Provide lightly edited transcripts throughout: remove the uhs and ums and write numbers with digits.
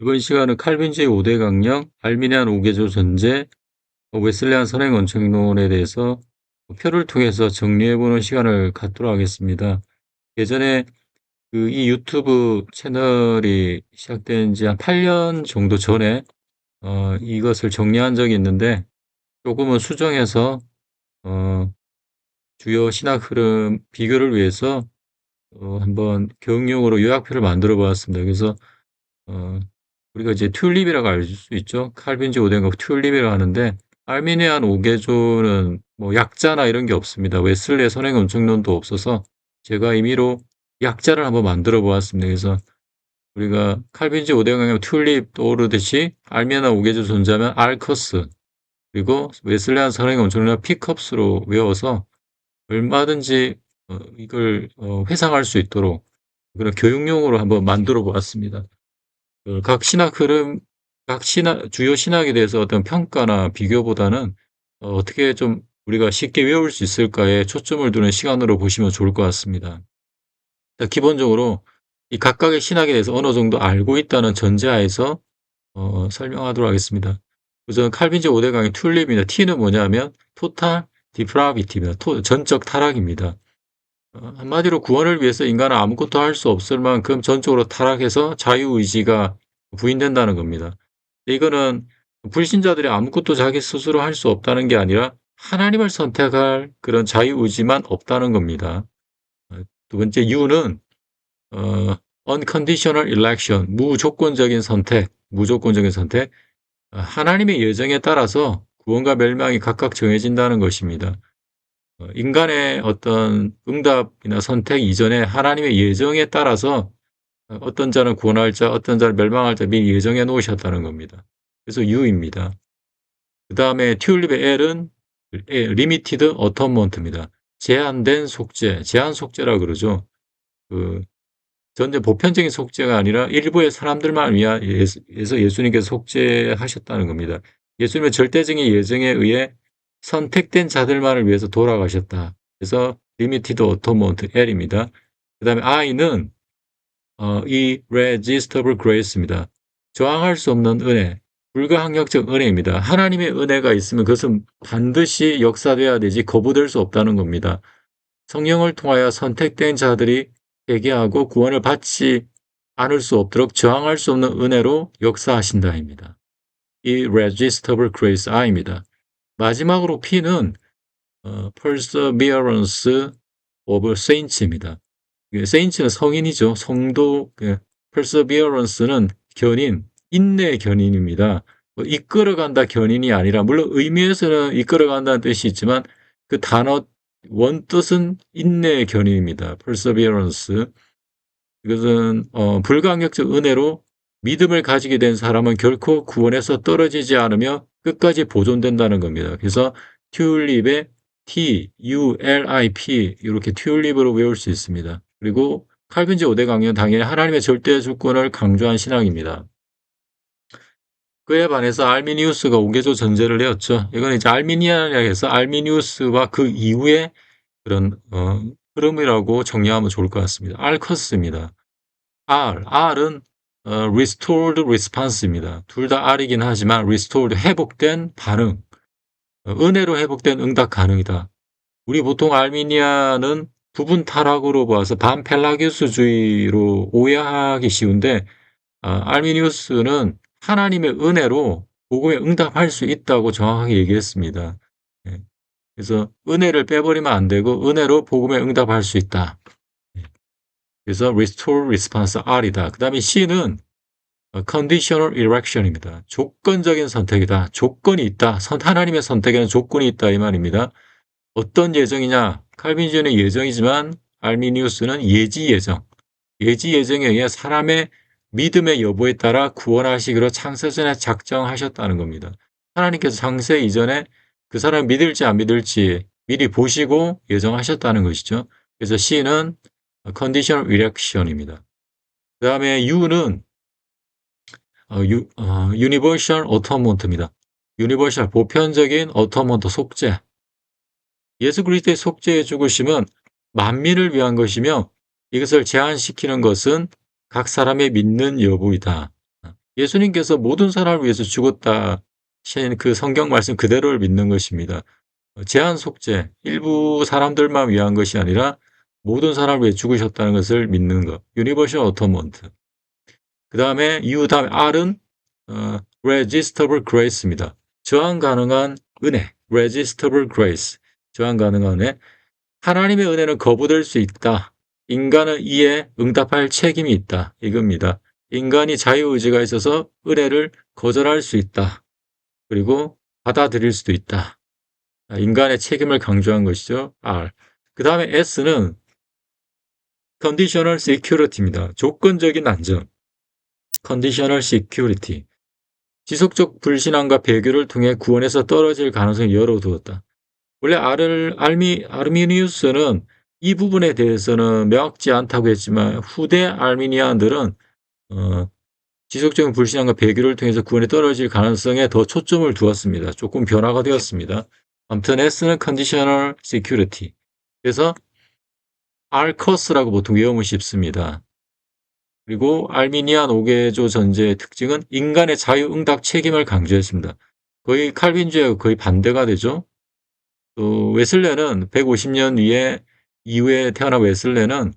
이번 시간은 칼빈주의 5대 강령, 알미니안 오개조 전제, 웨슬레안 선행 원칙론에 대해서 표를 통해서 정리해보는 시간을 갖도록 하겠습니다. 예전에 이 유튜브 채널이 시작된 지 한 8년 정도 전에 이것을 정리한 적이 있는데 조금은 수정해서 어, 주요 신학 흐름 비교를 위해서 한번 교육용으로 요약표를 만들어 보았습니다. 그래서 어, 우리가 이제 튤립이라고 알 수 있죠. 칼빈주의 5대 강령 튤립이라고 하는데 알미니안 오개조는 뭐 약자나 이런 게 없습니다. 웨슬레 선행 원칙론도 없어서 제가 임의로 약자를 한번 만들어 보았습니다. 그래서 우리가 칼빈주의 5대 강령 튤립 떠오르듯이 알미니안 오개조 존재하면 알커스, 그리고 웨슬레안 선행 원칙론 피컵스로 외워서 얼마든지 이걸 회상할 수 있도록 그런 교육용으로 한번 만들어 보았습니다. 각 신학 흐름, 주요 신학에 대해서 어떤 평가나 비교보다는 어떻게 좀 우리가 쉽게 외울 수 있을까에 초점을 두는 시간으로 보시면 좋을 것 같습니다. 기본적으로 이 각각의 신학에 대해서 어느 정도 알고 있다는 전제하에서 설명하도록 하겠습니다. 우선 칼빈주의 5대 강의 튤립입니다. T는 뭐냐면 토탈 디프라비티입니다. 전적 타락입니다. 한마디로 구원을 위해서 인간은 아무것도 할 수 없을 만큼 전적으로 타락해서 자유의지가 부인된다는 겁니다. 이거는 불신자들이 아무것도 자기 스스로 할 수 없다는 게 아니라 하나님을 선택할 그런 자유의지만 없다는 겁니다. 두 번째 U는 unconditional election, 무조건적인 선택, 하나님의 예정에 따라서 구원과 멸망이 각각 정해진다는 것입니다. 인간의 어떤 응답이나 선택 이전에 하나님의 예정에 따라서 어떤 자는 구원할 자, 어떤 자는 멸망할 자 미리 예정해 놓으셨다는 겁니다. 그래서 U입니다. 그 다음에 튤립의 L은 리미티드 어텀먼트입니다. 제한된 속죄, 제한 속죄라 그러죠. 전제 보편적인 속죄가 아니라 일부의 사람들만 위해서 예수님께서 속죄하셨다는 겁니다. 예수님의 절대적인 예정에 의해 선택된 자들만을 위해서 돌아가셨다. 그래서 리미티드 어토먼트 L입니다. 그 다음에 I는 irresistible grace입니다. 저항할 수 없는 은혜, 불가항력적 은혜입니다. 하나님의 은혜가 있으면 그것은 반드시 역사돼야 되지 거부될 수 없다는 겁니다. 성령을 통하여 선택된 자들이 회개하고 구원을 받지 않을 수 없도록 저항할 수 없는 은혜로 역사하신다입니다. irresistible grace I입니다. 마지막으로 P는 perseverance of saints입니다. saints는 성인이죠. 성도, perseverance는 견인, 인내의 견인입니다. 이끌어간다 견인이 아니라, 물론 의미에서는 이끌어간다는 뜻이 있지만 그 단어 원뜻은 인내의 견인입니다. perseverance. 이것은 불가항력적 은혜로 믿음을 가지게 된 사람은 결코 구원에서 떨어지지 않으며 끝까지 보존된다는 겁니다. 그래서 튤립의 T, U, L, I, P 이렇게 튤립으로 외울 수 있습니다. 그리고 칼빈주의 5대 강령은 당연히 하나님의 절대 주권을 강조한 신학입니다. 그에 반해서 알미니우스가 오개조 전제를 내었죠. 이건 이제 알미니안이라 해서 알미니우스와 그 이후에 그런 흐름이라고 정리하면 좋을 것 같습니다. 알커스입니다. R은 restored response입니다. 둘 다 R이긴 하지만 restored 회복된 반응, 은혜로 회복된 응답 가능이다. 우리 보통 알미니아는 부분 타락으로 봐서 반펠라기우스주의로 오해하기 쉬운데 알미니우스는 하나님의 은혜로 복음에 응답할 수 있다고 정확하게 얘기했습니다. 그래서 은혜를 빼버리면 안 되고 은혜로 복음에 응답할 수 있다. 그래서 restore response R이다. 그 다음에 C는 conditional election입니다. 조건적인 선택이다. 조건이 있다. 하나님의 선택에는 조건이 있다 이 말입니다. 어떤 예정이냐? 칼빈주의는 예정이지만 알미니우스는 예지 예정. 예지 예정에 의해 사람의 믿음의 여부에 따라 구원하시기로 창세전에 작정하셨다는 겁니다. 하나님께서 창세 이전에 그 사람이 믿을지 안 믿을지 미리 보시고 예정하셨다는 것이죠. 그래서 C는 conditional election입니다. 그 다음에 U는 universal atonement입니다. universal 보편적인 atonement 속죄. 예수 그리스도의 속죄의 죽으심은 만민을 위한 것이며 이것을 제한시키는 것은 각 사람의 믿는 여부이다. 예수님께서 모든 사람을 위해서 죽었다 하신 그 성경 말씀 그대로를 믿는 것입니다. 제한 속죄, 일부 사람들만 위한 것이 아니라 모든 사람을 위해 죽으셨다는 것을 믿는 것. 유니버셜 어토먼트. 그다음에 다음에 R은 Resistible Grace입니다. 저항 가능한 은혜. Resistible Grace. 저항 가능한 은혜. 하나님의 은혜는 거부될 수 있다. 인간은 이에 응답할 책임이 있다. 이겁니다. 인간이 자유의지가 있어서 은혜를 거절할 수 있다. 그리고 받아들일 수도 있다. 인간의 책임을 강조한 것이죠. R. 그 다음에 S는 Conditional Security입니다. 조건적인 안전. Conditional Security. 지속적 불신앙과 배교를 통해 구원에서 떨어질 가능성을 열어두었다. 원래 아르미니우스는 이 부분에 대해서는 명확지 않다고 했지만 후대 알미니안들은 지속적인 불신앙과 배교를 통해서 구원에 떨어질 가능성에 더 초점을 두었습니다. 조금 변화가 되었습니다. 아무튼 S는 Conditional Security. 그래서 알커스라고 보통 외우면 쉽습니다. 그리고 알미니안 5개조 전제의 특징은 인간의 자유응답 책임을 강조했습니다. 거의 칼빈주의하고 거의 반대가 되죠. 또 웨슬레는 150년 이후에 태어난 웨슬레는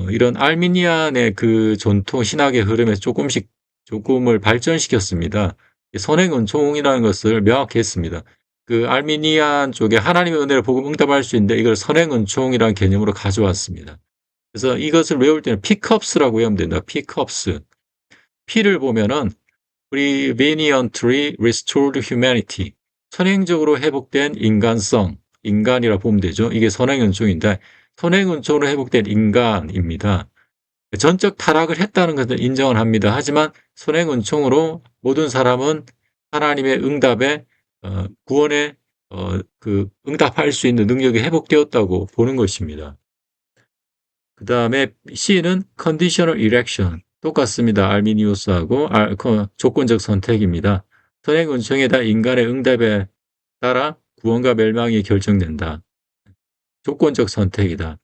이런 알미니안의 그 전통 신학의 흐름에 조금을 발전시켰습니다. 선행은총이라는 것을 명확히 했습니다. 그 알미니안 쪽에 하나님의 은혜를 복음 응답할 수 있는데 이걸 선행은총이라는 개념으로 가져왔습니다. 그래서 이것을 외울 때는 피컵스라고 외우면 된다. 피컵스. P를 보면은 Preveniently Restored Humanity. 선행적으로 회복된 인간성. 인간이라 보면 되죠. 이게 선행은총인데 선행은총으로 회복된 인간입니다. 전적 타락을 했다는 것은 인정을 합니다. 하지만 선행은총으로 모든 사람은 하나님의 응답에 구원에 그 응답할 수 있는 능력이 회복되었다고 보는 것입니다. 그 다음에 C는 Conditional Election. 똑같습니다. 알미니우스하고 조건적 선택입니다. 선행은총에 따라 인간의 응답에 따라 구원과 멸망이 결정된다. 조건적 선택이다.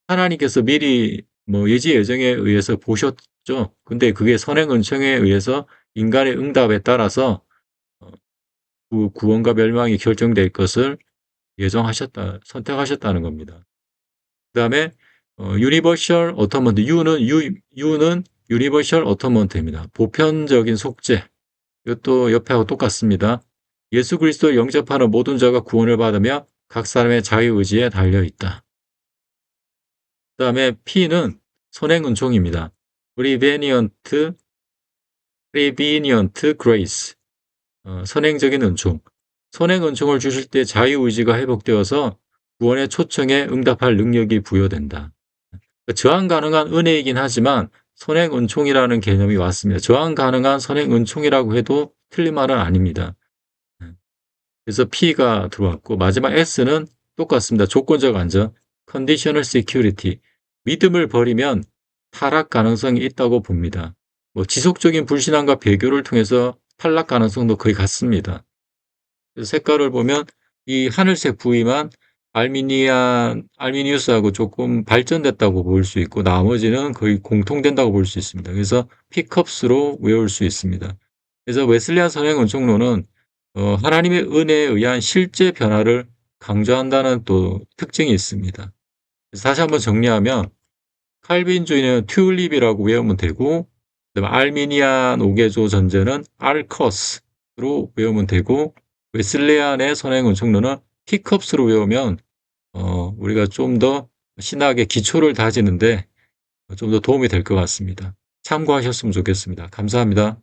하나님께서 미리 예지 예정에 의해서 보셨죠. 근데 그게 선행은총에 의해서 인간의 응답에 따라서 그 구원과 멸망이 결정될 것을 선택하셨다는 겁니다. 그 다음에 유니버셜 어터먼트. U는 유니버셜 어터먼트입니다. 보편적인 속죄. 이것도 옆에하고 똑같습니다. 예수 그리스도를 영접하는 모든 자가 구원을 받으며 각 사람의 자유의지에 달려있다. 그 다음에 P는 선행은총입니다. Prevenient Grace. 선행적인 은총. 선행은총을 주실 때 자유의지가 회복되어서 구원의 초청에 응답할 능력이 부여된다. 저항 가능한 은혜이긴 하지만 선행은총이라는 개념이 왔습니다. 저항 가능한 선행은총이라고 해도 틀린 말은 아닙니다. 그래서 P가 들어왔고 마지막 S는 똑같습니다. 조건적 안전, Conditional Security. 믿음을 버리면 타락 가능성이 있다고 봅니다. 지속적인 불신앙과 배교를 통해서 탈락 가능성도 거의 같습니다. 그래서 색깔을 보면 이 하늘색 부위만 알미니우스하고 조금 발전됐다고 볼 수 있고 나머지는 거의 공통된다고 볼 수 있습니다. 그래서 피컵스로 외울 수 있습니다. 그래서 웨슬리안 선행은총론은 하나님의 은혜에 의한 실제 변화를 강조한다는 또 특징이 있습니다. 그래서 다시 한번 정리하면 칼빈주의는 튤립이라고 외우면 되고 그다음에 알미니안 5개조 전제는 알커스로 외우면 되고 웨슬레안의 선행은총론은 피컵스로 외우면 우리가 좀 더 신학의 기초를 다지는데 좀 더 도움이 될 것 같습니다. 참고하셨으면 좋겠습니다. 감사합니다.